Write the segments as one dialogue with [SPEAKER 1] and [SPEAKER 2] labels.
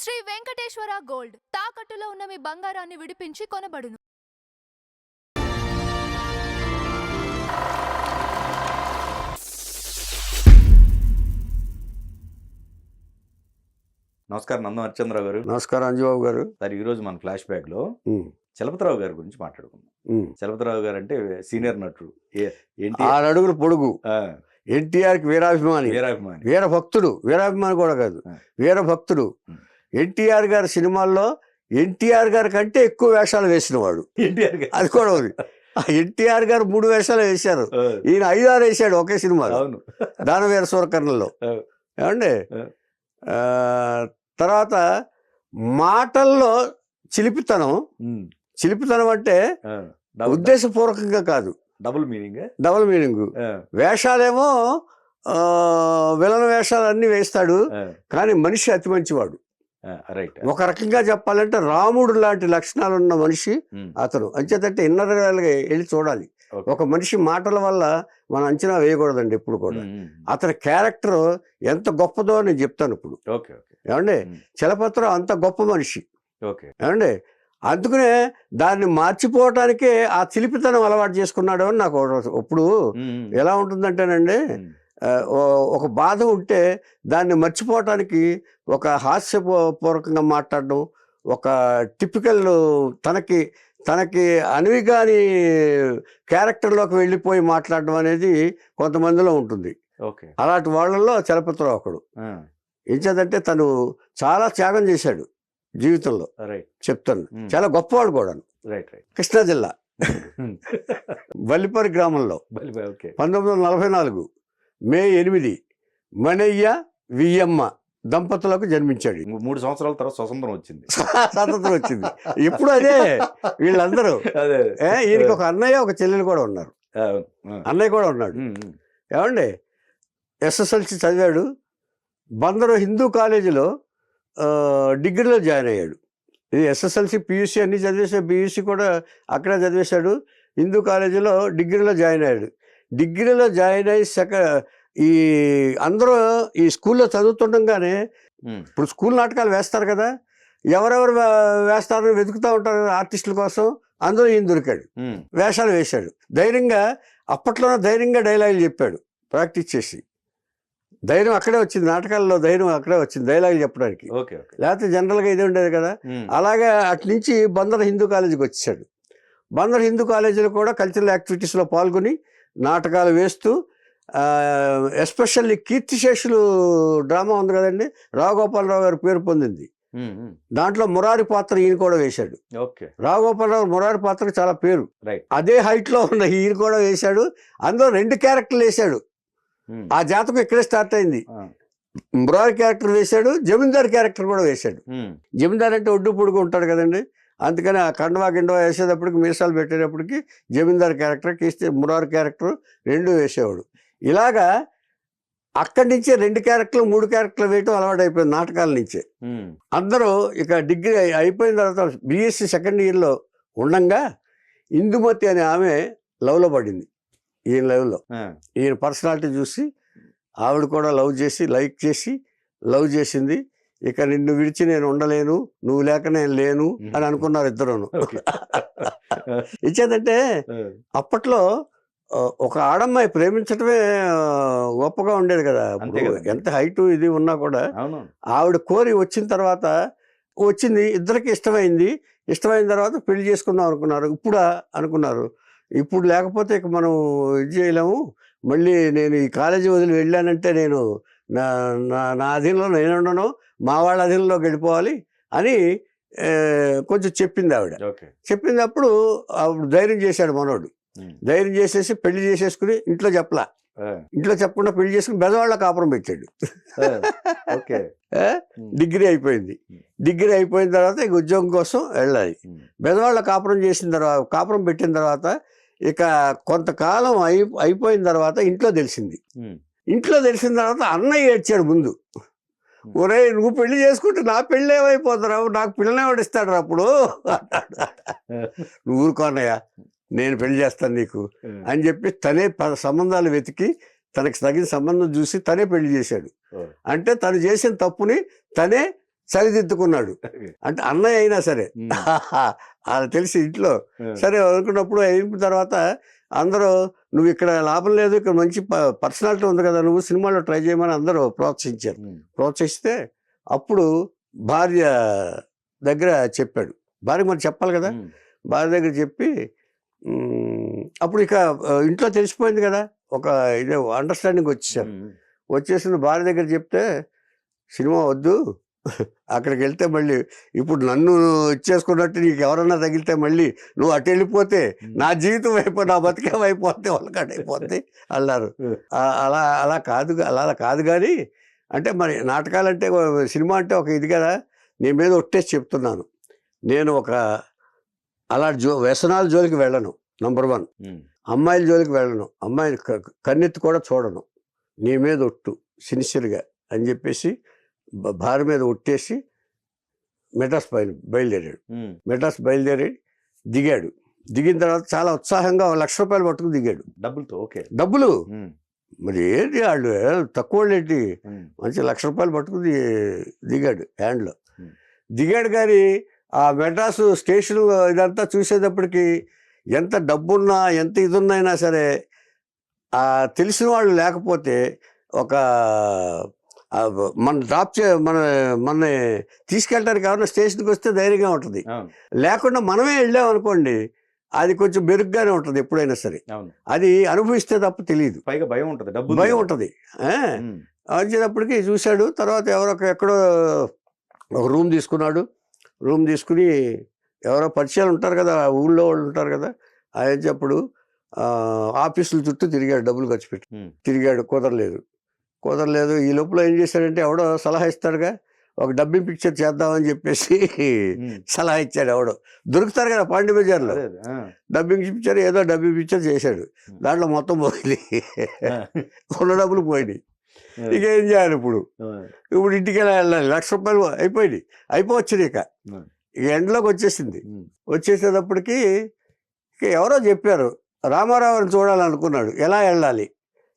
[SPEAKER 1] Shri Venkateswara gold తాకట్టులో ఉన్న మీ బంగారాన్ని విడిపించి కొనబడును.
[SPEAKER 2] నమస్కారం నందం హరిచంద్రరావు గారు.
[SPEAKER 3] నమస్కారం అంజుబాబు గారు.
[SPEAKER 2] సార్ ఈరోజు మన ఫ్లాష్ బ్యాక్ లో చలపతిరావు గారి గురించి మాట్లాడుకుందాం. చలపతిరావు గారు అంటే సీనియర్ నటుడు,
[SPEAKER 3] 6 అడుగుల పొడుగు, ఎన్టీఆర్ కి వీరాభిమాని, వీర భక్తుడు. వీరాభిమాని కూడా కాదు, వీర భక్తుడు. ఎన్టీఆర్ గారి సినిమాల్లో ఎన్టీఆర్ గారి కంటే ఎక్కువ వేషాలు వేసిన వాడు. అది కూడా ఉంది. ఎన్టీఆర్ గారు 3 వేషాలు వేశారు, ఈయన 5-6 వేసాడు ఒకే సినిమాలో, దానవీర సూరకర్ణలో. ఏమండి, తర్వాత మాటల్లో చిలిపితనం. చిలిపితనం అంటే ఉద్దేశపూర్వకంగా కాదు, డబుల్ మీనింగ్. వేషాలేమో విలన్ వేషాలు అన్ని వేస్తాడు, కానీ మనిషి అతి మంచివాడు. ఒక రకంగా చెప్పాలంటే రాముడు లాంటి లక్షణాలు ఉన్న మనిషి అతను. అంచేతంటే ఇన్నర్గా వెళ్ళి చూడాలి. ఒక మనిషి మాటల వల్ల మనం అంచనా వేయకూడదండి ఎప్పుడు కూడా. అతని క్యారెక్టర్ ఎంత గొప్పదో నేను చెప్తాను ఇప్పుడు. ఏమండి, చలపతిరావు అంత గొప్ప మనిషి. ఏమండి, అందుకనే దాన్ని మార్చిపోవటానికే ఆ చిలిపితనం అలవాటు చేసుకున్నాడు అని నాకు ఇప్పుడు ఎలా ఉంటుందంటేనండి, ఒక బాధ ఉంటే దాన్ని మర్చిపోవటానికి ఒక హాస్యపూర్వకంగా మాట్లాడడం, ఒక టిపికల్ తనకి అనివిగాని క్యారెక్టర్లోకి వెళ్ళిపోయి మాట్లాడడం అనేది కొంతమందిలో ఉంటుంది. అలాంటి వాళ్ళల్లో చలపతిరావు ఒకడు. ఎంచేదంటే తను చాలా త్యాగం చేశాడు జీవితంలో. చెప్తాను, చాలా గొప్పవాడు కూడా. కృష్ణా జిల్లా వల్లిపరి గ్రామంలో 1944 మే 8 మణయ్య వియ్యమ్మ దంపతులకు జన్మించాడు.
[SPEAKER 2] 3 సంవత్సరాల తర్వాత స్వతంత్రం
[SPEAKER 3] వచ్చింది. ఇప్పుడు అదే వీళ్ళందరూ. ఈయనకి ఒక అన్నయ్య, ఒక చెల్లెలు కూడా ఉన్నారు. అన్నయ్య కూడా ఉన్నాడు. ఏమండి, ఎస్ఎస్ఎల్సి చదివాడు. బందరు హిందూ కాలేజీలో డిగ్రీలో జాయిన్ అయ్యాడు. ఇది ఎస్ఎస్ఎల్సి పియూసీ అన్నీ చదివేశాడు, బియూసీ కూడా అక్కడే చదివేశాడు. హిందూ కాలేజీలో డిగ్రీలో జాయిన్ అయ్యాడు. డిగ్రీలో జాయిన్ అయ్యి ఈ అందరూ ఈ స్కూల్లో చదువుతుండగానే, ఇప్పుడు స్కూల్ నాటకాలు వేస్తారు కదా, ఎవరెవరు వేస్తారని వెతుకుతూ ఉంటారు ఆర్టిస్టుల కోసం. అందులో ఈయన దొరికాడు, వేషాలు వేశాడు. అప్పట్లోనే ధైర్యంగా డైలాగులు చెప్పాడు, ప్రాక్టీస్ చేసి. ధైర్యం అక్కడే వచ్చింది, నాటకాల్లో ధైర్యం అక్కడే వచ్చింది డైలాగులు చెప్పడానికి. లేకపోతే జనరల్గా ఇదే ఉండేది కదా. అలాగే అటు నుంచి బందర్ హిందూ కాలేజీకి వచ్చాడు. బందర్ హిందూ కాలేజీలో కూడా కల్చరల్ యాక్టివిటీస్లో పాల్గొని నాటకాలు వేస్తూ, ఎస్పెషల్లీ కీర్తిశేషులు డ్రామా ఉంది కదండి, రావుగోపాలరావు గారి పేరు పొందింది. దాంట్లో మురారి పాత్ర ఈయన కూడా వేశాడు. రావుగోపాలరావు మురారి పాత్రకు చాలా పేరు. అదే హైట్ లో ఉన్న ఈయన కూడా వేశాడు. అందులో 2 క్యారెక్టర్లు వేశాడు. ఆ జాతకం ఇక్కడే స్టార్ట్ అయింది. మురారి క్యారెక్టర్ వేశాడు, జమీందార్ క్యారెక్టర్ కూడా వేశాడు. జమీందార్ అంటే ఒడ్డు పొడుగు ఉంటాడు కదండి, అందుకని ఆ కండవా గిండవా వేసేటప్పటికి, మీసాలు పెట్టేటప్పటికి జమీందార్ క్యారెక్టర్, కీస్తే మురారి క్యారెక్టర్ 2 వేసేవాడు. ఇలాగా అక్కడి నుంచే 2 క్యారెక్టర్లు 3 క్యారెక్టర్లు వేయటం అలవాటు అయిపోయింది నాటకాల నుంచే. అందరూ ఇక డిగ్రీ అయిపోయిన తర్వాత బిఎస్సి సెకండ్ ఇయర్లో ఉండంగా ఇందుమతి అనే ఆమె లవ్లో పడింది. ఈయన లవ్లో ఈయన పర్సనాలిటీ చూసి ఆవిడ కూడా లైక్ చేసి లవ్ చేసింది. ఇక నిన్ను విడిచి నేను ఉండలేను, నువ్వు లేక నేను లేను అని అనుకున్నారు ఇద్దరును. ఇచ్చేదంటే అప్పట్లో ఒక ఆడమ్మాయి ప్రేమించటమే గొప్పగా ఉండేది కదా. ఎంత హైటు ఇది ఉన్నా కూడా ఆవిడ కోరి వచ్చిన తర్వాత వచ్చింది, ఇద్దరికి ఇష్టమైన తర్వాత పెళ్లి చేసుకుందాం అనుకున్నారు. అనుకున్నారు ఇప్పుడు లేకపోతే ఇక మనం ఇది చేయలేము, మళ్ళీ నేను ఈ కాలేజీ వదిలి వెళ్ళానంటే నేను నా అధీనంలో నేను ఉండను, మా వాళ్ళ అధీనంలోకి వెళ్ళిపోవాలి అని కొంచెం చెప్పింది ఆవిడ. చెప్పినప్పుడు ధైర్యం చేశాడు మనోడు. ధైర్యం చేసేసి పెళ్లి చేసేసుకుని ఇంట్లో చెప్పకుండా పెళ్లి చేసుకుని బెదవాళ్ళ కాపురం పెట్టాడు. డిగ్రీ అయిపోయిన తర్వాత ఇక ఉద్యోగం కోసం వెళ్ళాలి. బెదవాళ్ళ కాపురం పెట్టిన తర్వాత ఇక కొంతకాలం అయిపోయిన తర్వాత ఇంట్లో తెలిసిన తర్వాత అన్నయ్య ఏడ్చాడు ముందు. ఒరే, నువ్వు పెళ్లి చేసుకుంటే నా పెళ్ళి ఏమైపోతారావు, నాకు పిల్లనేవాడు ఇస్తాడు అప్పుడు నువ్వు ఊరుకోనయ్య, నేను పెళ్లి చేస్తాను నీకు అని చెప్పి తనే సంబంధాలు వెతికి తనకి తగిన సంబంధం చూసి తనే పెళ్లి చేశాడు. అంటే తను చేసిన తప్పుని తనే సరిదిద్దుకున్నాడు. అంటే అన్నయ్య అయినా సరే అలా తెలిసి ఇంట్లో సరే అనుకున్నప్పుడు అయిన తర్వాత అందరూ నువ్వు ఇక్కడ లాభం లేదు, ఇక్కడ మంచి పర్సనాలిటీ ఉంది కదా, నువ్వు సినిమాలో ట్రై చేయమని అందరూ ప్రోత్సహించారు. ప్రోత్సహిస్తే అప్పుడు భార్య దగ్గర చెప్పాడు. భార్య మరి చెప్పాలి కదా, భార్య దగ్గర చెప్పి అప్పుడు ఇక ఇంట్లో తెలిసిపోయింది కదా, ఒక ఇదే అండర్స్టాండింగ్ వచ్చేసారు. వచ్చేసిన భార్య దగ్గర చెప్తే సినిమా వద్దు, అక్కడికి వెళ్తే మళ్ళీ ఇప్పుడు నన్ను ఇచ్చేసుకున్నట్టు నీకు ఎవరన్నా తగిలితే మళ్ళీ నువ్వు అటు వెళ్ళిపోతే నా జీవితం అయిపోయి నా బతికేం అయిపోతే వాళ్ళకాడ అయిపోతే అన్నారు. అలా అలా కాదు కానీ అంటే మరి నాటకాలంటే సినిమా అంటే ఒక ఇది కదా, నీ మీద ఒట్టేసి చెప్తున్నాను. నేను ఒక అలా వ్యసనాల జోలికి వెళ్ళను, నంబర్ 1. అమ్మాయిల జోలికి వెళ్ళను, అమ్మాయిని కన్నెత్తి కూడా చూడను, నీ మీద ఒట్టు సిన్సియర్గా అని చెప్పేసి భార్య మీద ఒట్టేసి మెడ్రాస్ బయలుదేరాడు. మెడ్రాస్ బయలుదేరి దిగాడు. దిగిన తర్వాత చాలా ఉత్సాహంగా 1,00,000 రూపాయలు పట్టుకుని దిగాడు.
[SPEAKER 2] డబ్బులతో? ఓకే,
[SPEAKER 3] డబ్బులు మరి ఏంటి వాళ్ళు తక్కువ ఏంటి, మంచి 1,00,000 రూపాయలు పట్టుకుని దిగాడు హ్యాండ్లో. దిగాడు కానీ ఆ మెడ్రాసు స్టేషన్ ఇదంతా చూసేటప్పటికి ఎంత డబ్బున్నా ఎంత ఇదున్నైనా సరే ఆ తెలిసిన వాళ్ళు లేకపోతే ఒక మన డ్రాప్ మన తీసుకెళ్ళడానికి ఎవరైనా స్టేషన్కి వస్తే ధైర్యంగా ఉంటుంది. లేకుండా మనమే వెళ్ళాం అనుకోండి, అది కొంచెం మెరుగ్గానే ఉంటుంది ఎప్పుడైనా సరే. అది అనుభవిస్తే తప్ప తెలియదు,
[SPEAKER 2] పైగా భయం ఉంటుంది,
[SPEAKER 3] భయం ఉంటుంది. వచ్చేటప్పటికి చూశాడు. తర్వాత ఎక్కడో ఒక రూమ్ తీసుకున్నాడు. రూమ్ తీసుకుని ఎవరో పరిచయాలు ఉంటారు కదా, ఊళ్ళో వాళ్ళు ఉంటారు కదా, ఆయన అప్పుడు ఆఫీసుల చుట్టూ తిరిగాడు, డబ్బులు ఖర్చు పెట్టి తిరిగాడు. కుదరలేదు. ఈ లోపల ఏం చేశాడంటే ఎవడో సలహా ఇస్తాడుగా, ఒక డబ్బింగ్ పిక్చర్ చేద్దామని చెప్పేసి సలహా ఇచ్చాడు. ఎవడో దొరుకుతారు కదా పాండి బజార్లో, డబ్బింగ్ పిక్చర్ చేశాడు. దాంట్లో మొత్తం పోయింది, ఉన్న డబ్బులు పోయినాయి. ఇక ఏం చేయాలి ఇప్పుడు ఇంటికి వెళ్ళాలి, 1,00,000 రూపాయలు అయిపోవచ్చు. ఇక ఎండ్లోకి వచ్చేసింది. వచ్చేసేటప్పటికి ఇక ఎవరో చెప్పారు, రామారావుని చూడాలనుకున్నాడు, ఎలా వెళ్ళాలి,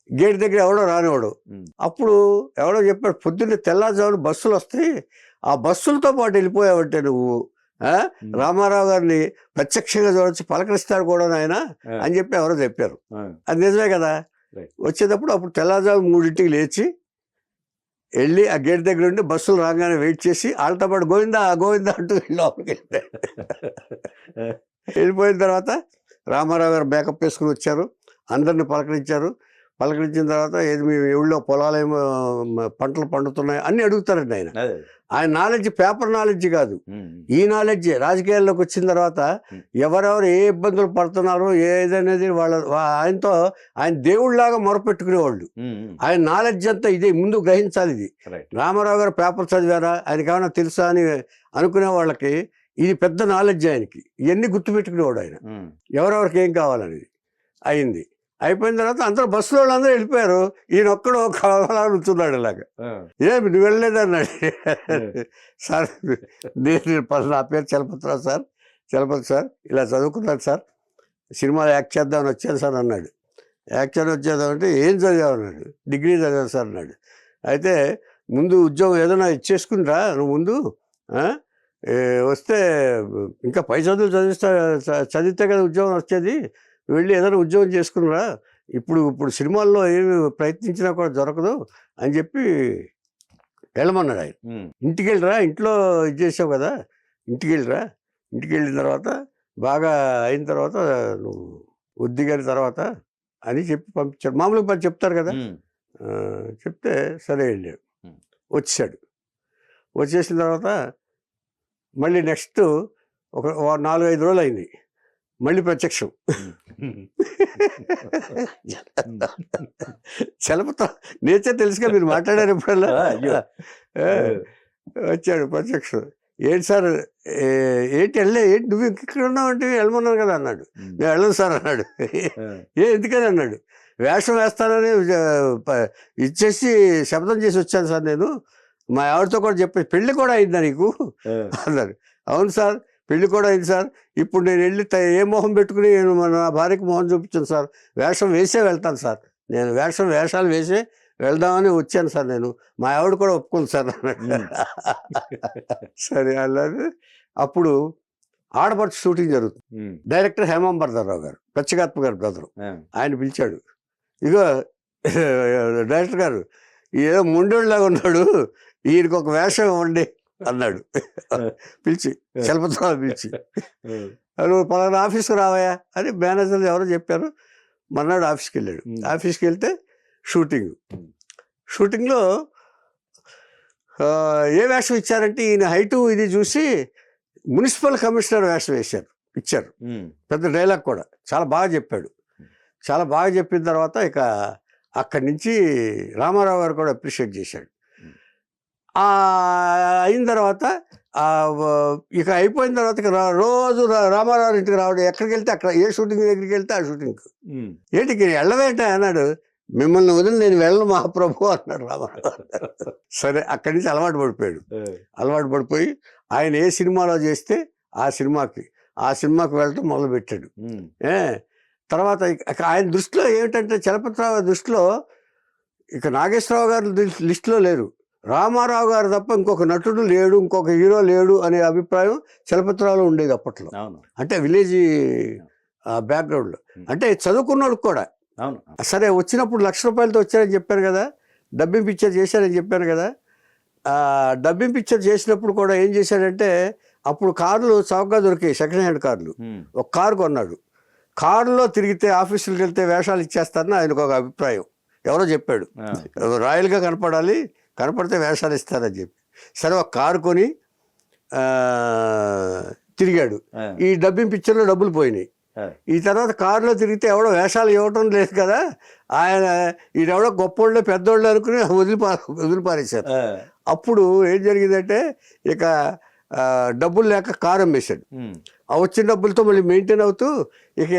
[SPEAKER 3] గేట్ దగ్గర ఎవడో రానివాడు. అప్పుడు ఎవడో చెప్పాడు, పొద్దున్నే తెల్లారుజామున బస్సులు వస్తాయి, ఆ బస్సులతో పాటు వెళ్ళిపోయావంటే నువ్వు రామారావు గారిని ప్రత్యక్షంగా చూడొచ్చు, పలకరిస్తాడు కూడా ఆయన అని చెప్పి ఎవరో చెప్పారు. అది నిజమే కదా. వచ్చేటప్పుడు అప్పుడు తెల్లారుజాము 3ంటికి లేచి వెళ్ళి ఆ గేట్ దగ్గర ఉండి బస్సులు రాగానే వెయిట్ చేసి వాళ్ళతో పాటు గోవిందా అంటూ లోపలికి వెళ్ళిపోయిన తర్వాత రామారావు గారు మేకప్ వేసుకుని వచ్చారు, అందరిని పలకరించిన తర్వాత ఏది మీ ఊళ్ళో పొలాలు ఏమో పంటలు పండుతున్నాయి అన్నీ అడుగుతారండి ఆయన నాలెడ్జ్ పేపర్ నాలెడ్జ్ కాదు, ఈ నాలెడ్జే. రాజకీయాల్లోకి వచ్చిన తర్వాత ఎవరెవరు ఏ ఇబ్బందులు పడుతున్నారో ఏదనేది ఆయనతో ఆయన దేవుళ్ళలాగా మొరపెట్టుకునేవాళ్ళు. ఆయన నాలెడ్జ్ అంతా ఇదే, ముందు గ్రహించాలి. ఇది రామారావు గారు పేపర్ చదివారా, ఆయనకి ఏమైనా తెలుసా అని అనుకునే వాళ్ళకి ఇది పెద్ద నాలెడ్జ్. ఆయనకి ఇవన్నీ గుర్తుపెట్టుకునేవాడు ఆయన, ఎవరెవరికి ఏం కావాలనేది. అయింది. అయిపోయిన తర్వాత అందరూ బస్సులో వాళ్ళందరూ వెళ్ళిపోయారు, ఈయన ఒక్కడో కావాలా ఉంటున్నాడు. ఇలాగా ఏమి నువ్వు వెళ్ళలేదన్నాడు. సార్ నా పేరు చలపతి సార్, ఇలా చదువుకున్నాను సార్, సినిమాలో యాక్ట్ చేద్దామని వచ్చాను సార్ అన్నాడు. యాక్ట్ చేయడం వచ్చేద్దామంటే ఏం చదివామన్నాడు. డిగ్రీ చదివాను సార్ అన్నాడు. అయితే ముందు ఉద్యోగం ఏదైనా ఇచ్చేసుకునిరా నువ్వు, ముందు వస్తే ఇంకా పై చదువులు చదివితే కదా ఉద్యోగం వచ్చేది, వెళ్ళి ఏదైనా ఉద్యోగం చేసుకున్నారా, ఇప్పుడు సినిమాల్లో ఏమి ప్రయత్నించినా కూడా దొరకదు అని చెప్పి వెళ్ళమన్నాడు ఆయన. ఇంటికి వెళ్ళిరా, ఇంట్లో ఇది చేసావు కదా, ఇంటికి వెళ్ళిన తర్వాత బాగా అయిన తర్వాత నువ్వు ఉద్దిగిన తర్వాత అని చెప్పి పంపించాడు. మామూలుగా చెప్తారు కదా, చెప్తే సరే వెళ్ళాడు. వచ్చేసిన తర్వాత మళ్ళీ నెక్స్ట్ ఒక 4-5 రోజులు అయింది, మళ్ళీ ప్రత్యక్షం. చలపతో నేచర్ తెలుసుగా, మీరు మాట్లాడారు ఎప్పుడల్లా. వచ్చాడు ప్రత్యక్షం. ఏంటి సార్ ఏంటి నువ్వు ఇక్కడ ఉన్నావు అంటే వెళ్ళమన్నాను కదా అన్నాడు. నేను వెళ్ళను సార్ అన్నాడు. ఎందుకని అన్నాడు. వేషం వేస్తానని ఇచ్చేసి శబ్దం చేసి వచ్చాను సార్ నేను, మా ఆవిడతో కూడా చెప్పి పెళ్ళి కూడా అయిందా నీకు అన్నాడు. అవును సార్ పెళ్ళి కూడా అయింది సార్, ఇప్పుడు నేను వెళ్ళి ఏ మొహం పెట్టుకుని నా భార్యకి మొహం చూపించాను సార్, వేషం వేసే వెళ్తాను సార్, నేను వేషాలు వేసే వెళ్దామని వచ్చాను సార్ నేను, మా ఆవిడ కూడా ఒప్పుకుంది సార్ అన్నాడు. సరే అలాగే అప్పుడు ఆడపడుచు షూటింగ్ జరుగుతుంది. డైరెక్టర్ హేమాంబర్ధరరావు గారు, పచ్చిగాత్మ గారు బ్రదరు, ఆయన పిలిచాడు. ఇగో డైరెక్టర్ గారు ఏదో ముండోళ్ళలాగా ఉన్నాడు, ఈయనకి ఒక వేషం ఇవ్వండి అన్నాడు. పిలిచి చలపతిరావు పిలిచి, నువ్వు పలానా ఆఫీస్కి రావయా అని మేనేజర్లు ఎవరో చెప్పారు. మర్నాడు ఆఫీస్కి వెళ్ళాడు. ఆఫీస్కి వెళ్తే షూటింగ్లో ఏ వేషం ఇచ్చారంటే ఈయన హైటు ఇది చూసి మున్సిపల్ కమిషనర్ వేషం ఇచ్చారు. పెద్ద డైలాగ్ కూడా చాలా బాగా చెప్పాడు. చాలా బాగా చెప్పిన తర్వాత ఇక అక్కడి నుంచి రామారావు గారు కూడా అప్రిషియేట్ చేశాడు. అయిన తర్వాత ఇక అయిపోయిన తర్వాత ఇక రోజు రామారావు ఇంటికి రావడం, ఎక్కడికి వెళ్తే అక్కడ, ఏ షూటింగ్ దగ్గరికి వెళ్తే ఆ షూటింగ్కి. ఏంటికి వెళ్ళవేంట అన్నాడు. మిమ్మల్ని వదిలి నేను వెళ్ళను మహాప్రభు అన్నాడు రామారావు. సరే అక్కడి నుంచి అలవాటు పడిపోయి ఆయన ఏ సినిమాలో చేస్తే ఆ సినిమాకి వెళ్ళటం మొదలుపెట్టాడు. తర్వాత ఆయన దృష్టిలో ఏమిటంటే, చలపతిరావు దృష్టిలో ఇక నాగేశ్వరరావు గారు లిస్టులో లేరు, రామారావు గారు తప్ప ఇంకొక నటుడు లేడు, ఇంకొక హీరో లేడు అనే అభిప్రాయం చలపతిరావులో ఉండేది అప్పట్లో. అంటే విలేజ్ బ్యాక్గ్రౌండ్లో, అంటే చదువుకున్నోడు కూడా. సరే వచ్చినప్పుడు ₹1,00,000 వచ్చారని చెప్పాను కదా, డబ్బింగ్ పిక్చర్ చేశారని చెప్పాను కదా. డబ్బింగ్ పిక్చర్ చేసినప్పుడు కూడా ఏం చేశాడంటే, అప్పుడు కార్లు చౌకగా దొరికాయి, సెకండ్ హ్యాండ్ కార్లు. ఒక కారు కొన్నాడు. కారులో తిరిగితే ఆఫీసులకు వెళ్తే వేషాలు ఇచ్చేస్తారని ఆయనకు ఒక అభిప్రాయం, ఎవరో చెప్పాడు. రాయల్గా కనపడితే వేషాలు ఇస్తారని చెప్పి. సరే ఒక కారు కొని తిరిగాడు. ఈ డబ్బింగ్ పిక్చర్లో డబ్బులు పోయినాయి. ఈ తర్వాత కారులో తిరిగితే ఎవడో వేషాలు ఇవ్వటం లేదు కదా, ఆయన ఈడెవడో గొప్పోళ్ళు పెద్దోళ్ళు అనుకుని వదిలిపారేశారు. అప్పుడు ఏం జరిగిందంటే, ఇక డబ్బులు లేక కారు అమ్మేశాడు. ఆ వచ్చిన డబ్బులతో మళ్ళీ మెయింటైన్ అవుతూ ఇక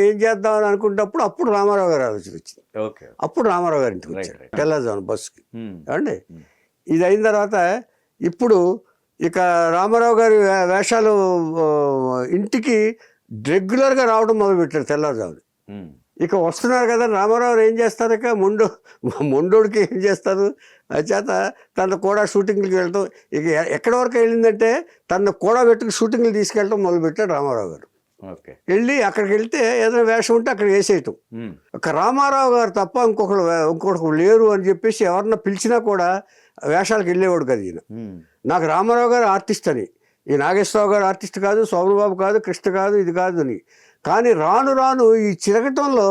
[SPEAKER 3] ఏం చేద్దామని అనుకున్నప్పుడు అప్పుడు రామారావు గారు ఆలోచన వచ్చింది. అప్పుడు రామారావు గారి ఇంటికి వచ్చాడు, తెల్లజాను బస్సుకి. ఏమండి, ఇది అయిన తర్వాత ఇప్పుడు ఇక రామారావు గారి వేషాలు ఇంటికి రెగ్యులర్గా రావడం మొదలుపెట్టారు తెల్లవారుజామున. ఇక వస్తున్నారు కదా, రామారావు ఏం చేస్తారు, ఇక మొండోడికి ఏం చేస్తారు, చేత తన కూడా షూటింగ్లకి వెళ్ళటం. ఇక ఎక్కడి వరకు వెళ్ళిందంటే, తన కూడా పెట్టుకుని షూటింగ్లు తీసుకెళ్ళటం మొదలుపెట్టాడు రామారావు గారు. వెళ్ళి అక్కడికి వెళ్తే ఏదైనా వేషం ఉంటే అక్కడ వేసేయటం. ఒక రామారావు గారు తప్ప ఇంకొకరు లేరు అని చెప్పేసి ఎవరన్నా పిలిచినా కూడా వేషాలకు వెళ్ళేవాడు కదా ఈయన. నాకు రామారావు గారు ఆర్టిస్ట్ అని, ఈ నాగేశ్వరరావు గారు ఆర్టిస్ట్ కాదు, సోమబాబు కాదు, కృష్ణ కాదు, ఇది కాదు అని. కానీ రాను ఈ చిరగటంలో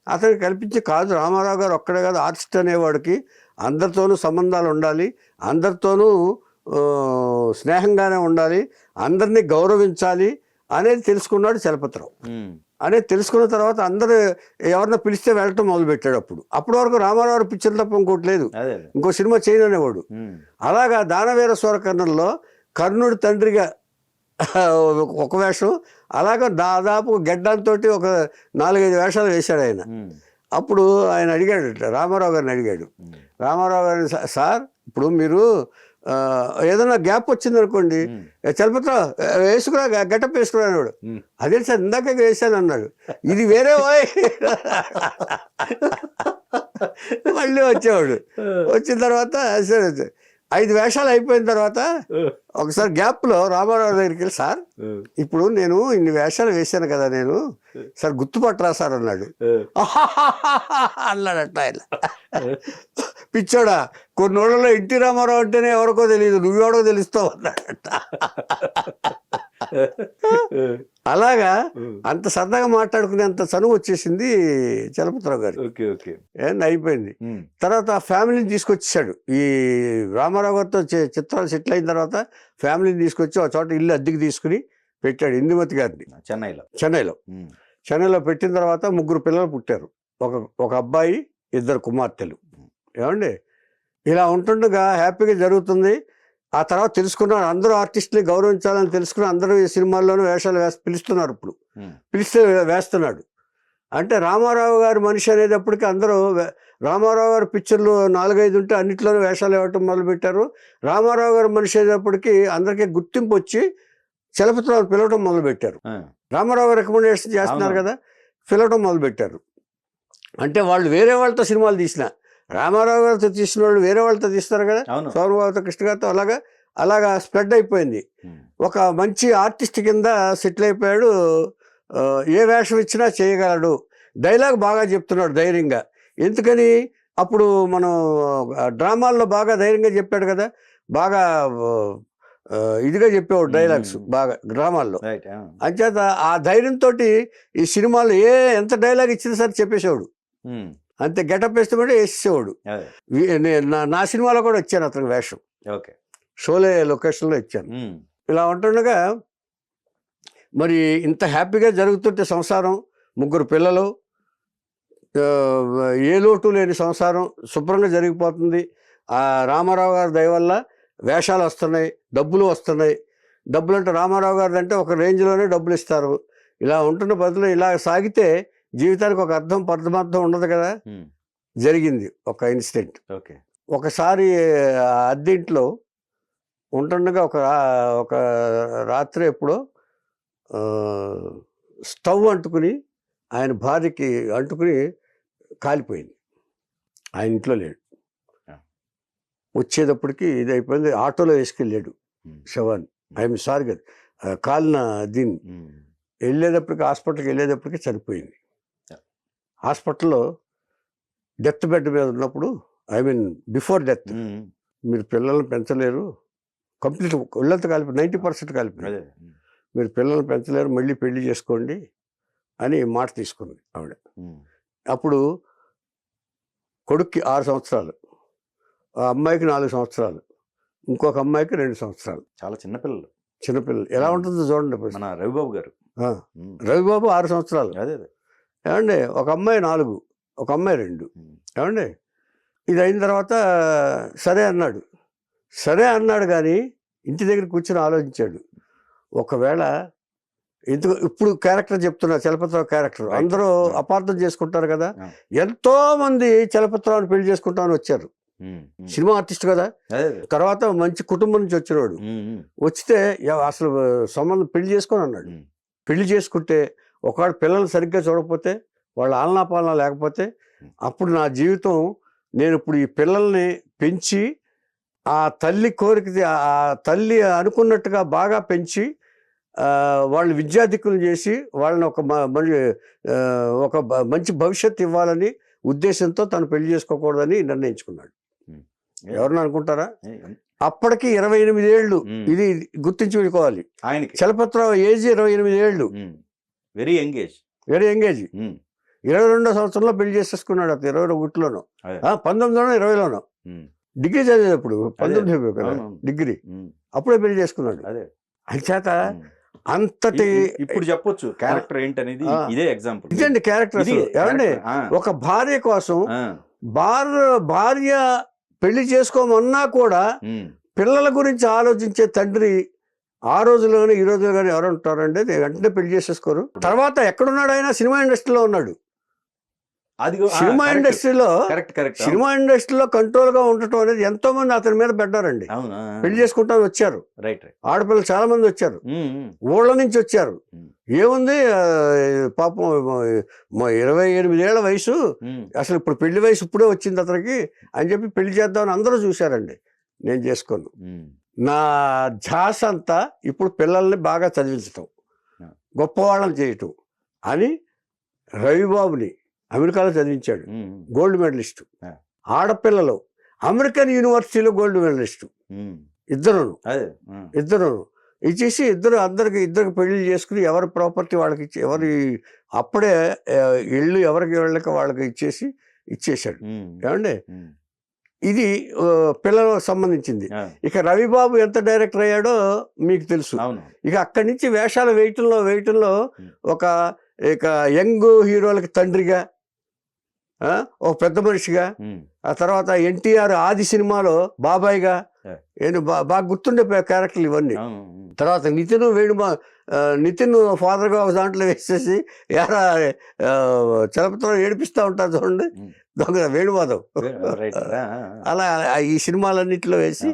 [SPEAKER 3] అతనికి కల్పించి, కాదు రామారావు గారు ఒక్కడే కాదు ఆర్టిస్ట్ అనేవాడికి అందరితోనూ సంబంధాలు ఉండాలి, అందరితోనూ స్నేహంగానే ఉండాలి, అందరినీ గౌరవించాలి అనేది తెలుసుకున్నాడు చలపతిరావు. అనేది తెలుసుకున్న తర్వాత అందరూ ఎవరినో పిలిస్తే వెళ్ళటం మొదలుపెట్టాడు. అప్పటి వరకు రామారావు పిక్చర్ తప్ప ఇంకోటి లేదు, ఇంకో సినిమా చేయను అనేవాడు. అలాగా దానవీర సూరకర్ణంలో కర్ణుడి తండ్రిగా ఒక వేషం, అలాగా దాదాపు గెడ్డంతో ఒక 4-5 వేషాలు వేశాడు ఆయన. అప్పుడు ఆయన అడిగాడు, రామారావు గారిని అడిగాడు, రామారావు గారిని, సార్ ఇప్పుడు మీరు ఏదైనా గ్యాప్ వచ్చింది అనుకోండి, చలపతిరావు వేసుకురా, గెటప్ వేసుకురా అన్నాడు. అదే సార్ ఇందాక వేసాను అన్నాడు. ఇది వేరే వాయ్. మళ్ళీ వచ్చేవాడు. వచ్చిన తర్వాత సరే 5 వేషాలు అయిపోయిన తర్వాత ఒకసారి గ్యాప్లో రామారావు దగ్గరికి వెళ్ళి, సార్ ఇప్పుడు నేను ఇన్ని వేషాలు వేశాను కదా, నేను సార్ గుర్తుపట్టరా సార్ అన్నాడు. అన్నాడట ఆయన. పిచ్చోడా, కొన్ని రోజుల్లో ఎన్టీ రామారావు అంటేనే ఎవరికో తెలియదు, నువ్వెవడో తెలుస్తావు అన్నాడట. అలాగా అంత సరదాగా మాట్లాడుకునేంత చనువు వచ్చేసింది చలపతిరావు గారు. అయిపోయింది. తర్వాత ఫ్యామిలీని తీసుకొచ్చేసాడు. ఈ రామారావు గారితో చిత్రాలు సెటిల్ అయిన తర్వాత ఫ్యామిలీని తీసుకొచ్చి ఒక చోట ఇల్లు అద్దెకి తీసుకుని పెట్టాడు, ఇందుమతి గారిని, చెన్నైలో పెట్టిన తర్వాత 3 పిల్లలు పుట్టారు. ఒక అబ్బాయి, 2 కుమార్తెలు. ఏమండి, ఇలా ఉంటుండగా హ్యాపీగా జరుగుతుంది. ఆ తర్వాత తెలుసుకున్నాడు, అందరూ ఆర్టిస్టుని గౌరవించాలని తెలుసుకుని అందరూ ఈ సినిమాల్లోనూ వేషాలు పిలుస్తున్నారు. ఇప్పుడు పిలిస్తే వేస్తున్నాడు. అంటే రామారావు గారి మనిషి అనేటప్పటికీ అందరూ రామారావు గారి పిక్చర్లు 4-5 ఉంటే అన్నింటిలోనూ వేషాలు ఇవ్వటం మొదలుపెట్టారు. రామారావు గారి మనిషి అనేటప్పటికీ అందరికీ గుర్తింపు వచ్చి చలపతిరావు పిలవటం మొదలుపెట్టారు. రామారావు రికమెండేషన్ చేస్తున్నారు కదా, పిలవటం మొదలుపెట్టారు. అంటే వాళ్ళు వేరే వాళ్ళతో సినిమాలు తీసిన రామారావు గారితో తీసిన వాళ్ళు వేరే వాళ్ళతో తీస్తారు కదా,
[SPEAKER 2] అవును.
[SPEAKER 3] సోమన్ బాబుతో, కృష్ణ గారితో, అలాగా స్ప్రెడ్ అయిపోయింది. ఒక మంచి ఆర్టిస్ట్ కింద సెటిల్ అయిపోయాడు. ఏ వేషం ఇచ్చినా చేయగలడు, డైలాగ్ బాగా చెప్తున్నాడు ధైర్యంగా. ఎందుకని అప్పుడు మనం డ్రామాల్లో బాగా ధైర్యంగా చెప్పాడు కదా, బాగా ఇదిగా చెప్పేవాడు డైలాగ్స్ బాగా డ్రామాల్లో. అంచేత ఆ ధైర్యంతో ఈ సినిమాలో ఎంత డైలాగ్ ఇచ్చినా సరే చెప్పేసేవాడు. అంతే, గెటప్ వేస్తామంటే వేసేసేవాడు. నా సినిమాలో కూడా ఇచ్చాను అతని వేషం, షోలే లొకేషన్లో ఇచ్చాను. ఇలా ఉంటుండగా మరి ఇంత హ్యాపీగా జరుగుతుంటే సంసారం, 3 పిల్లలు, ఏ లోటు లేని సంసారం శుభ్రంగా జరిగిపోతుంది. ఆ రామారావు గారి దయ వల్ల వేషాలు వస్తున్నాయి, డబ్బులు వస్తున్నాయి. డబ్బులు అంటే రామారావు గారు అంటే ఒక రేంజ్లోనే డబ్బులు ఇస్తారు. ఇలా ఉంటున్న బదులు ఇలా సాగితే జీవితానికి ఒక పరమార్థం ఉండదు కదా. జరిగింది ఒక ఇన్సిడెంట్. ఒకసారి అద్దెంట్లో ఉంటుండగా ఒక రాత్రి ఎప్పుడో స్టవ్ అంటుకుని ఆయన భార్యకి అంటుకుని కాలిపోయింది. ఆయన ఇంట్లో లేడు. వచ్చేటప్పటికి ఇది అయిపోయింది. ఆటోలో వేసుకెళ్ళాడు శవాన్ని. ఐఎమ్ సారీ కదా, కాలిన దీన్ని వెళ్ళేటప్పటికి, హాస్పిటల్కి వెళ్ళేటప్పటికి చనిపోయింది. హాస్పిటల్లో డెత్ బెడ్ మీద ఉన్నప్పుడు, బిఫోర్ డెత్, మీరు పిల్లల్ని పెంచలేరు, కంప్లీట్ ఒళ్ళంతా కాలిపోయి 90% కాలిపోయింది, మీరు పిల్లల్ని పెంచలేరు, మళ్ళీ పెళ్లి చేసుకోండి అని మాట తీసుకుంది ఆవిడ. అప్పుడు కొడుక్కి 6 సంవత్సరాలు, ఆ అమ్మాయికి 4 సంవత్సరాలు, ఇంకొక అమ్మాయికి 2 సంవత్సరాలు.
[SPEAKER 2] చాలా చిన్నపిల్లలు.
[SPEAKER 3] ఎలా ఉంటుందో చూడండి.
[SPEAKER 2] మన రవిబాబు గారు,
[SPEAKER 3] రవిబాబు 6 సంవత్సరాలు. ఏమండి, ఒక అమ్మాయి 4, ఒక అమ్మాయి 2. ఏమండి, ఇది అయిన తర్వాత సరే అన్నాడు కానీ ఇంటి దగ్గర కూర్చొని ఆలోచించాడు. ఒకవేళ ఎందుకు ఇప్పుడు క్యారెక్టర్ చెప్తున్నా, చలపతిరావు క్యారెక్టర్ అందరూ అపార్థం చేసుకుంటారు కదా. ఎంతో మంది చలపతిరావుని పెళ్లి చేసుకుంటామని వచ్చారు. సినిమా ఆర్టిస్ట్ కదా, తర్వాత మంచి కుటుంబం నుంచి వచ్చినవాడు. వచ్చితే అసలు సంబంధం పెళ్లి చేసుకొని అన్నాడు. పెళ్లి చేసుకుంటే ఒకవేళ పిల్లలు సరిగ్గా చూడకపోతే, వాళ్ళ ఆలనాపాలన లేకపోతే, అప్పుడు నా జీవితం, నేను ఇప్పుడు ఈ పిల్లల్ని పెంచి ఆ తల్లి కోరిక, ఆ తల్లి అనుకున్నట్టుగా బాగా పెంచి వాళ్ళని విద్యాధికులు చేసి వాళ్ళని ఒక మంచి భవిష్యత్తు ఇవ్వాలని ఉద్దేశంతో తను పెళ్లి చేసుకోకూడదని నిర్ణయించుకున్నాడు. ఎవరన్నా అనుకుంటారా? అప్పటికి 28 ఏళ్ళు. ఇది గుర్తించి పెట్టుకోవాలి. చలపతిరావు ఏజ్ 28 ఏళ్ళు.
[SPEAKER 2] Very young age.
[SPEAKER 3] 22వ సంవత్సరంలో పెళ్లి చేసేసుకున్నాడు. అతను 21లోనో 1920లోనో డిగ్రీ చదివేటప్పుడు, 19 కదా డిగ్రీ, అప్పుడే పెళ్లి చేసుకున్నాడు. అంచేత అంతటి
[SPEAKER 2] ఇప్పుడు చెప్పొచ్చు క్యారెక్టర్ ఏంటనేది. ఇదే ఎగ్జాంపుల్,
[SPEAKER 3] ఇదండి క్యారెక్టర్. ఏమండి, ఒక భార్య కోసం భార్య పెళ్లి చేసుకోమన్నా కూడా పిల్లల గురించి ఆలోచించే తండ్రి ఆ రోజుల్లోనే ఈ రోజుల్లో కానీ ఎవరు ఉంటారంటే వెంటనే పెళ్లి చేసేసుకోరు. తర్వాత ఎక్కడున్నాడు ఆయన? సినిమా ఇండస్ట్రీలో ఉన్నాడు. సినిమా ఇండస్ట్రీలో కంట్రోల్ గా ఉండటం అనేది ఎంతో మంది అతని మీద పెట్టారండి. పెళ్లి చేసుకుంటాను వచ్చారు, ఆడపిల్లలు చాలా మంది వచ్చారు, ఊళ్ళ నుంచి వచ్చారు. ఏముంది పాపం 28 ఏళ్ల వయసు, అసలు ఇప్పుడు పెళ్లి వయసు ఇప్పుడే వచ్చింది అతనికి అని చెప్పి పెళ్లి చేద్దామని అందరూ చూశారండి. నేను చేసుకోను. నా ధ్యాస అంతా ఇప్పుడు పిల్లల్ని బాగా చదివించటం, గొప్పవాళ్ళని చేయటం అని రవిబాబుని అమెరికాలో చదివించాడు. Gold medalist. ఆడపిల్లలు అమెరికన్ యూనివర్సిటీలో గోల్డ్ మెడలిస్టు. ఇద్దరు ఇచ్చేసి ఇద్దరికి పెళ్లి చేసుకుని ఎవరి ప్రాపర్టీ వాళ్ళకి ఇచ్చి, అప్పుడే ఇళ్ళు ఎవరికి వాళ్ళకి ఇచ్చేసాడు. ఏమండి, ఇది పిల్లలకు సంబంధించింది. ఇక రవిబాబు ఎంత డైరెక్టర్ అయ్యాడో మీకు తెలుసు. ఇక అక్కడి నుంచి వేషాలు వేయటంలో ఇక యంగ్ హీరోలకి తండ్రిగా, ఒక పెద్ద మనిషిగా, ఆ తర్వాత ఎన్టీఆర్ ఆది సినిమాలో బాబాయ్గా, బాగా గుర్తుండే క్యారెక్టర్లు ఇవన్నీ. తర్వాత నితిన్ ఫాదర్గా ఒక దాంట్లో వేసేసి చలపతిరావు ఏడిపిస్తూ ఉంటారు చూడండి, వేణుమాధవ్. అలా ఈ సినిమాలన్నింటిలో వేసి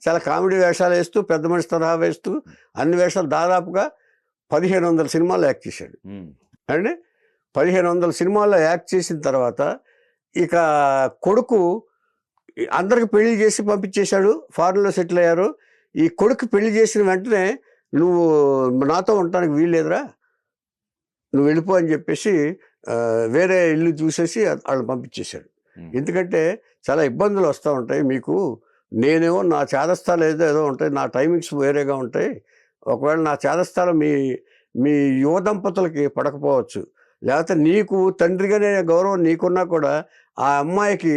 [SPEAKER 3] చాలా కామెడీ వేషాలు వేస్తూ, పెద్ద మనిషి తరహా వేస్తూ, అన్ని వేషాలు దాదాపుగా 1500 సినిమాల్లో యాక్ట్ చేశాడు అండి. 1500 సినిమాల్లో యాక్ట్ చేసిన తర్వాత ఇక కొడుకు అందరికి పెళ్లి చేసి పంపించేశాడు, ఫారెన్లో సెటిల్ అయ్యారు. ఈ కొడుకు పెళ్లి చేసిన వెంటనే నువ్వు నాతో ఉండటానికి వీల్లేదురా, నువ్వు వెళ్ళిపో అని చెప్పేసి వేరే ఇల్లు చూసేసి వాళ్ళని పంపించేశాడు. ఎందుకంటే చాలా ఇబ్బందులు వస్తూ ఉంటాయి మీకు, నేనేమో నా చేదస్థాలు ఏదో ఉంటాయి, నా టైమింగ్స్ వేరేగా ఉంటాయి. ఒకవేళ నా చేదస్థాలు మీ యువ దంపతులకి పడకపోవచ్చు, లేకపోతే నీకు తండ్రిగానే గౌరవం నీకున్నా కూడా ఆ అమ్మాయికి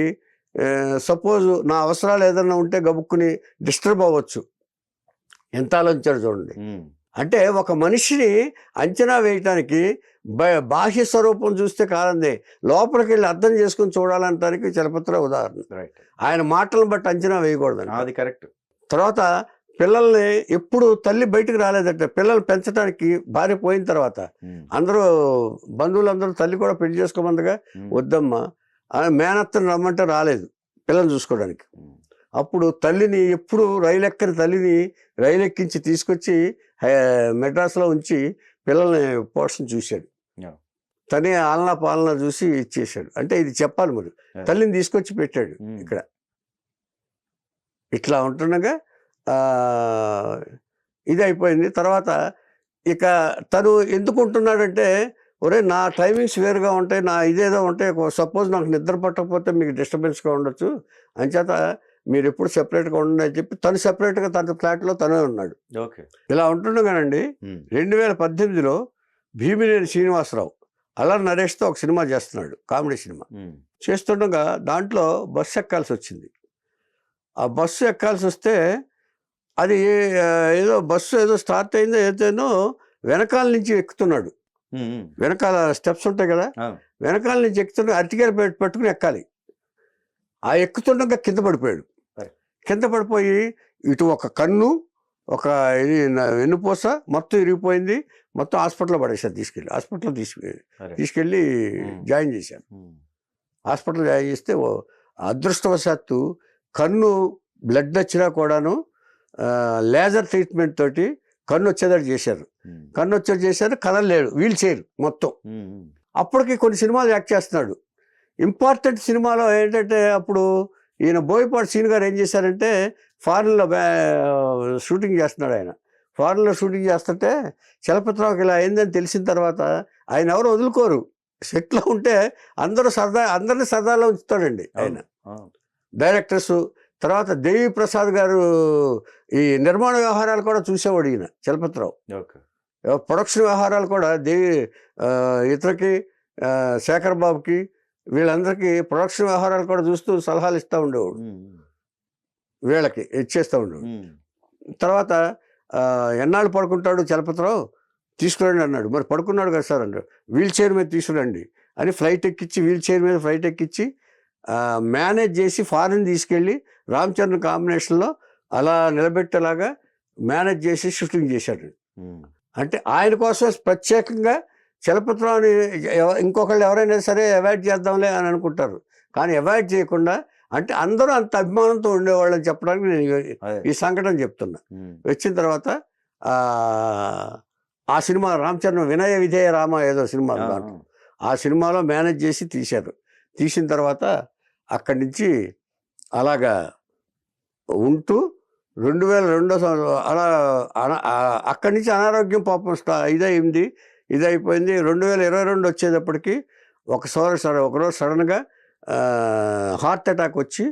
[SPEAKER 3] సపోజ్ నా అవసరాలు ఏదైనా ఉంటే గబుక్కుని డిస్టర్బ్ అవ్వచ్చు. ఎంత ఆలోచించాడు చూడండి. అంటే ఒక మనిషిని అంచనా వేయటానికి బాహ్య స్వరూపం చూస్తే కాదండి, లోపలికి వెళ్ళి అర్థం చేసుకుని చూడాలంటానికి చలపతిరావు ఉదాహరణ. ఆయన మాటలను బట్టి అంచనా వేయకూడదు,
[SPEAKER 2] అది కరెక్ట్.
[SPEAKER 3] తర్వాత పిల్లల్ని ఎప్పుడు తల్లి బయటకు రాలేదంటే, పిల్లలు పెంచడానికి భార్య పోయిన తర్వాత అందరూ బంధువులందరూ తల్లి కూడా పెళ్లి చేసుకోమందిగా, వద్దమ్మా మేనత్తను రమ్మంటే రాలేదు పిల్లల్ని చూసుకోవడానికి. అప్పుడు తల్లిని ఎప్పుడు తల్లిని రైలు ఎక్కించి తీసుకొచ్చి మెడ్రాస్లో ఉంచి పిల్లల్ని పోషణ చూశాడు. తనే ఆలనా పాలన చూసి ఇచ్చేసాడు. అంటే ఇది చెప్పాలి, మరి తల్లిని తీసుకొచ్చి పెట్టాడు ఇక్కడ. ఇట్లా ఉంటుండగా ఇది అయిపోయింది. తర్వాత ఇక తను ఎందుకు ఉంటున్నాడంటే, ఒరే నా టైమింగ్స్ వేరుగా ఉంటాయి, నా ఇదేదో ఉంటాయి, సపోజ్ నాకు నిద్ర పట్టకపోతే మీకు డిస్టర్బెన్స్గా ఉండొచ్చు, అంచేత మీరు ఎప్పుడు సెపరేట్గా ఉండండి అని చెప్పి తను సెపరేట్గా తన ఫ్లాట్లో తనే ఉన్నాడు.
[SPEAKER 2] ఓకే.
[SPEAKER 3] ఇలా ఉంటుండగానండి 2018లో భీమినేని శ్రీనివాసరావు అల్లరి నరేష్తో ఒక సినిమా చేస్తున్నాడు, కామెడీ సినిమా. చేస్తుండగా దాంట్లో బస్సు ఎక్కాల్సి వచ్చింది. ఆ బస్సు ఎక్కాల్సి వస్తే అది ఏదో బస్సు ఏదో స్టార్ట్ అయిందో ఏదైనా వెనకాల నుంచి ఎక్కుతున్నాడు. వెనకాల స్టెప్స్ ఉంటాయి కదా, వెనకాల నుంచి ఎక్కుతుండగా అరటికాయలు పట్టుకుని ఎక్కాలి. ఆ ఎక్కుతుండగా కింద పడిపోయాడు. కింద పడిపోయి ఇటు ఒక కన్ను, ఒక ఇది వెన్నుపూస మొత్తం ఇరిగిపోయింది. మొత్తం హాస్పిటల్లో పడేశారు, హాస్పిటల్లో తీసుకెళ్ళి జాయిన్ చేశారు. హాస్పిటల్ జాయిన్ చేస్తే అదృష్టవశాత్తు కన్ను బ్లడ్ వచ్చినా కూడాను లేజర్ ట్రీట్మెంట్ తోటి కన్ను వచ్చేదాడు చేశారు. కదలలేడు, వీల్ చైర్ మొత్తం. అప్పటికి కొన్ని సినిమాలు యాక్ట్ చేస్తున్నాడు. ఇంపార్టెంట్ సినిమాలో ఏంటంటే, అప్పుడు ఈయన బోయపాటి సీన్ గారు ఏం చేశారంటే, ఫారెన్లో షూటింగ్ చేస్తున్నాడు. ఆయన ఫారెన్లో షూటింగ్ చేస్తుంటే చలపతిరావుకి ఇలా అయిందని తెలిసిన తర్వాత ఆయన ఎవరు వదులుకోరు. సెట్లో ఉంటే అందరినీ సరదాలో ఉంచుతాడండి ఆయన. డైరెక్టర్స్ తర్వాత దేవి ప్రసాద్ గారు ఈ నిర్మాణ వ్యవహారాలు కూడా చూసేవాడు ఈయన చలపతిరావు. ప్రొడక్షన్ వ్యవహారాలు కూడా ఇతనికి శేఖర్ బాబుకి వీళ్ళందరికీ ప్రొడక్షన్ వ్యవహారాలు కూడా చూస్తూ సలహాలు ఇస్తూ ఉండేవాడు, వీళ్ళకి ఇచ్చేస్తూ ఉండేవాడు. తర్వాత ఎన్నాళ్ళు పడుకుంటాడు చలపతిరావు, తీసుకురండి అన్నాడు. మరి పడుకున్నాడు కదా సార్ అన్నాడు. వీల్ చైర్ మీద తీసుకురండి అని వీల్ చైర్ మీద ఫ్లైట్ ఎక్కించి మేనేజ్ చేసి ఫారెన్ తీసుకెళ్ళి రామ్ చరణ్ కాంబినేషన్లో అలా నిలబెట్టేలాగా మేనేజ్ చేసి షూటింగ్ చేశాడు. అంటే ఆయన కోసం ప్రత్యేకంగా చలపతిరావుని ఇంకొకళ్ళు ఎవరైనా సరే అవాయిడ్ చేద్దాంలే అని అనుకుంటారు, కానీ అవాయిడ్ చేయకుండా, అంటే అందరూ అంత అభిమానంతో ఉండేవాళ్ళని చెప్పడానికి నేను ఈ సంఘటన చెప్తున్నా. వచ్చిన తర్వాత ఆ సినిమా రామ్ చరణ్ వినయ విధేయ రామ ఏదో సినిమా, ఆ సినిమాలో మేనేజ్ చేసి తీశారు. తీసిన తర్వాత అక్కడి నుంచి అలాగా ఉంటూ 2002 అలా అక్కడి నుంచి అనారోగ్యం పాపం ఇదైపోయింది. 2022 వచ్చేటప్పటికి ఒకరోజు సడన్గా హార్ట్ అటాక్ వచ్చి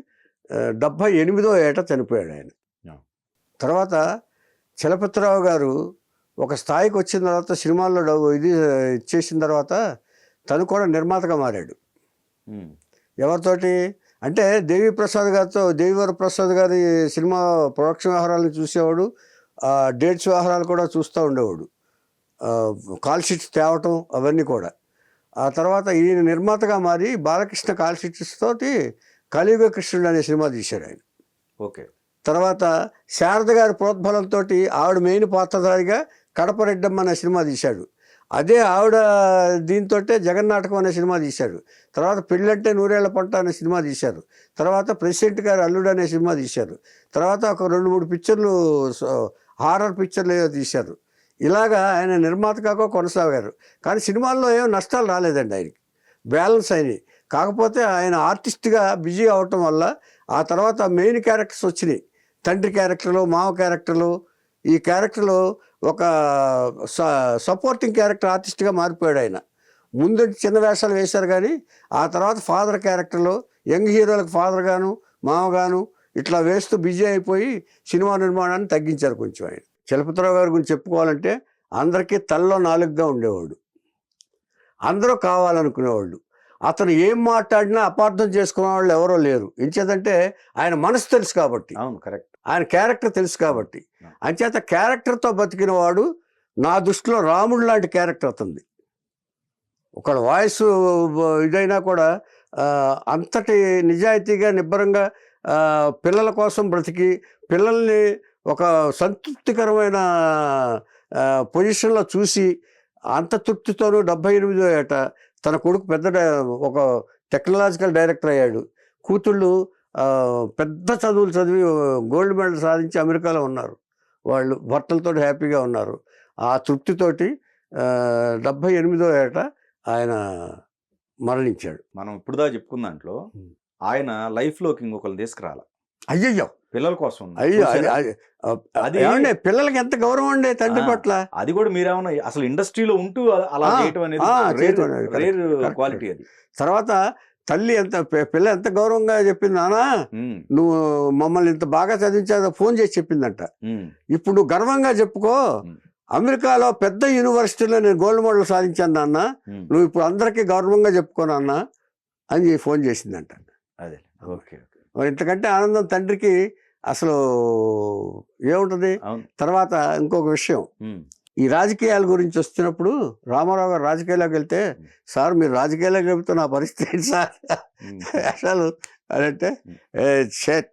[SPEAKER 3] 78వ ఏట చనిపోయాడు ఆయన. తర్వాత చలపతిరావు గారు ఒక స్థాయికి వచ్చిన తర్వాత సినిమాల్లో ఇది ఇచ్చేసిన తర్వాత తను కూడా నిర్మాతగా మారాడు. ఎవరితోటి అంటే దేవివర ప్రసాద్ గారి సినిమా ప్రొడక్షన్ వ్యవహారాలను చూసేవాడు, డేట్స్ వ్యవహారాలు కూడా చూస్తూ ఉండేవాడు, కాల్ షీట్స్ తేవటం అవన్నీ కూడా. ఆ తర్వాత ఈయన నిర్మాతగా మారి బాలకృష్ణ కాల్ షీట్స్ తోటి కలియుగ కృష్ణుడు అనే సినిమా తీశాడు ఆయన.
[SPEAKER 2] ఓకే.
[SPEAKER 3] తర్వాత శారద గారి ప్రోద్బలంతో ఆవిడ మెయిన్ పాత్రధారిగా కడప రెడ్డమ్మ అనే సినిమా తీశాడు. అదే ఆవిడ దీంతో జగన్నాటకం అనే సినిమా తీశాడు. తర్వాత పెళ్ళంటే నూరేళ్ల పంట అనే సినిమా తీశారు. తర్వాత ప్రెసిడెంట్ గారు అల్లుడు అనే సినిమా తీశారు. తర్వాత ఒక 2-3 పిక్చర్లు హారర్ పిక్చర్లు ఏదో తీశారు. ఇలాగా ఆయన నిర్మాతగా కొనసాగారు. కానీ సినిమాల్లో ఏమో నష్టాలు రాలేదండి ఆయనకి, బ్యాలెన్స్ అయినాయి. కాకపోతే ఆయన ఆర్టిస్ట్గా బిజీ అవటం వల్ల ఆ తర్వాత మెయిన్ క్యారెక్టర్స్ వచ్చినాయి. తండ్రి క్యారెక్టర్లు, మామ క్యారెక్టర్లు, ఈ క్యారెక్టర్లు ఒక సపోర్టింగ్ క్యారెక్టర్ ఆర్టిస్ట్గా మారిపోయాడు ఆయన. ముందు చిన్న వేషాలు వేశారు కానీ ఆ తర్వాత ఫాదర్ క్యారెక్టర్లు, యంగ్ హీరోలకు ఫాదర్గాను మామగాను ఇట్లా వేస్తూ బిజీ అయిపోయి సినిమా నిర్మాణాన్ని తగ్గించారు కొంచెం ఆయన. చలపతిరావు గారి గురించి చెప్పుకోవాలంటే అందరికీ తల్లో నాలుగుగా ఉండేవాడు, అందరూ కావాలనుకునేవాళ్ళు. అతను ఏం మాట్లాడినా అపార్థం చేసుకునే వాళ్ళు ఎవరో లేరు. ఎంచేతంటే ఆయన మనసు తెలుసు కాబట్టి,
[SPEAKER 2] అవును కరెక్ట్,
[SPEAKER 3] ఆయన క్యారెక్టర్ తెలుసు కాబట్టి. అంచేత క్యారెక్టర్తో బతికిన వాడు నా దృష్టిలో రాముడు లాంటి క్యారెక్టర్ అతనిది. ఒక వాయిస్ ఇదైనా కూడా అంతటి నిజాయితీగా నిబ్బరంగా పిల్లల కోసం బ్రతికి పిల్లల్ని ఒక సంతృప్తికరమైన పొజిషన్లో చూసి అంత తృప్తితోనూ 78వ ఏట తన కొడుకు ఒక టెక్నాలజికల్ డైరెక్టర్ అయ్యాడు. కూతుళ్ళు పెద్ద చదువులు చదివి గోల్డ్ మెడల్ సాధించి అమెరికాలో ఉన్నారు. వాళ్ళు భర్తలతో హ్యాపీగా ఉన్నారు. ఆ తృప్తితోటి 78వ ఏట ఆయన మరణించాడు.
[SPEAKER 2] మనం ఇప్పుడు దా చెప్పుకున్న దాంట్లో ఆయన లైఫ్లోకి ఇంకొకరిని తీసుకురాల.
[SPEAKER 3] అయ్యయ్యో,
[SPEAKER 2] పిల్లల కోసం.
[SPEAKER 3] అయ్యో, అది ఏమండి పిల్లలకి ఎంత గౌరవం అండి తండ్రి పట్ల.
[SPEAKER 2] అది కూడా మీరేమన్నా అసలు ఇండస్ట్రీలో ఉంటూ అలా చేయటం అనేది క్వాలిటీ. అది తర్వాత
[SPEAKER 3] తల్లి పిల్ల ఎంత గౌరవంగా చెప్పింది, నానా నువ్వు మమ్మల్ని ఇంత బాగా చదివించా ఫోన్ చేసి చెప్పిందంట. ఇప్పుడు నువ్వు గర్వంగా చెప్పుకో, అమెరికాలో పెద్ద యూనివర్సిటీలో నేను గోల్డ్ మెడల్ సాధించాను నాన్న, నువ్వు ఇప్పుడు అందరికీ గౌరవంగా చెప్పుకోనన్న అని ఫోన్ చేసిందంట.
[SPEAKER 2] అదే ఓకే.
[SPEAKER 3] మరి ఇంతకంటే ఆనందం తండ్రికి అసలు ఏముంటుంది. తర్వాత ఇంకొక విషయం, ఈ రాజకీయాల గురించి వస్తున్నప్పుడు రామారావు గారు రాజకీయాల్లోకి వెళ్తే, సార్ మీరు రాజకీయాల్లోకి వెళ్తే నా పరిస్థితి ఏంటి సార్ అసలు అదంటే, షేట్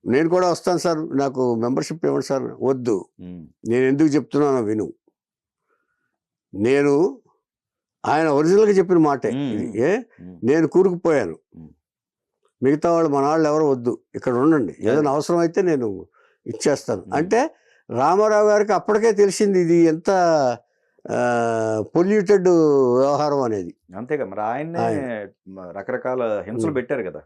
[SPEAKER 3] నేను కూడా వస్తాను సార్, నాకు మెంబర్షిప్ ఇవ్వండి సార్. వద్దు, నేను ఎందుకు చెప్తున్నానో విను. నేను ఆయన ఒరిజినల్గా చెప్పిన మాటే, నేను కూరుకుపోయాను, మిగతా వాళ్ళు మన వాళ్ళు ఎవరు వద్దు, ఇక్కడ ఉండండి, ఏదైనా అవసరం అయితే నేను ఇచ్చేస్తాను అంటే. రామారావు గారికి అప్పటికే తెలిసింది ఇది ఎంత పొల్యూటెడ్ వ్యవహారం అనేది.
[SPEAKER 2] అంతేగా మరి ఆయన్నే రకరకాల హింసలు పెట్టారు కదా.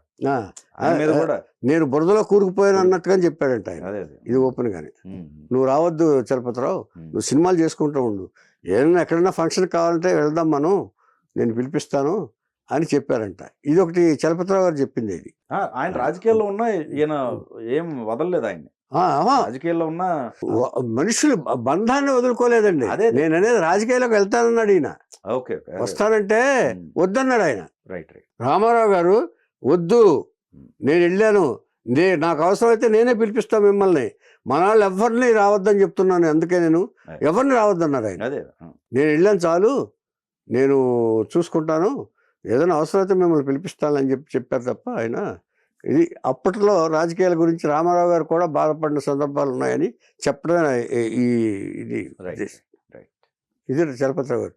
[SPEAKER 3] నేను బురదలో కూరుకుపోయాను అన్నట్టుగా చెప్పాడంట ఆయన. ఇది ఓపెన్ గానే, నువ్వు రావద్దు చలపతిరావు, నువ్వు సినిమాలు చేసుకుంటూ ఉండు, ఏదైనా ఎక్కడైనా ఫంక్షన్ కావాలంటే వెళ్దాం మనం, నేను పిలిపిస్తాను అని చెప్పారంట. ఇది ఒకటి చలపతిరావు గారు చెప్పింది. ఇది
[SPEAKER 2] ఆయన రాజకీయాల్లో ఉన్న ఈయన ఏం వదలలేదు. ఆయన రాజకీయాల్లో ఉన్న
[SPEAKER 3] మనుషులు బంధాన్ని వదులుకోలేదండి. నేను అనేది రాజకీయాల్లోకి వెళ్తానన్నాడు ఈయన. వస్తానంటే వద్దన్నాడు ఆయన. రామారావు గారు వద్దు, నేను వెళ్ళాను, నాకు అవసరమైతే నేనే పిలిపిస్తా మిమ్మల్ని, మన వాళ్ళు ఎవరిని రావద్దని చెప్తున్నాను, అందుకే నేను ఎవరిని రావద్దన్నాడు ఆయన. నేను వెళ్ళాను చాలు, నేను చూసుకుంటాను, ఏదైనా అవసరమైతే మిమ్మల్ని పిలిపిస్తానని చెప్పారు తప్ప ఆయన. ఇది అప్పట్లో రాజకీయాల గురించి రామారావు గారు కూడా బాధపడిన సందర్భాలు ఉన్నాయని చెప్పడమే ఇది చలపతిరావు గారు.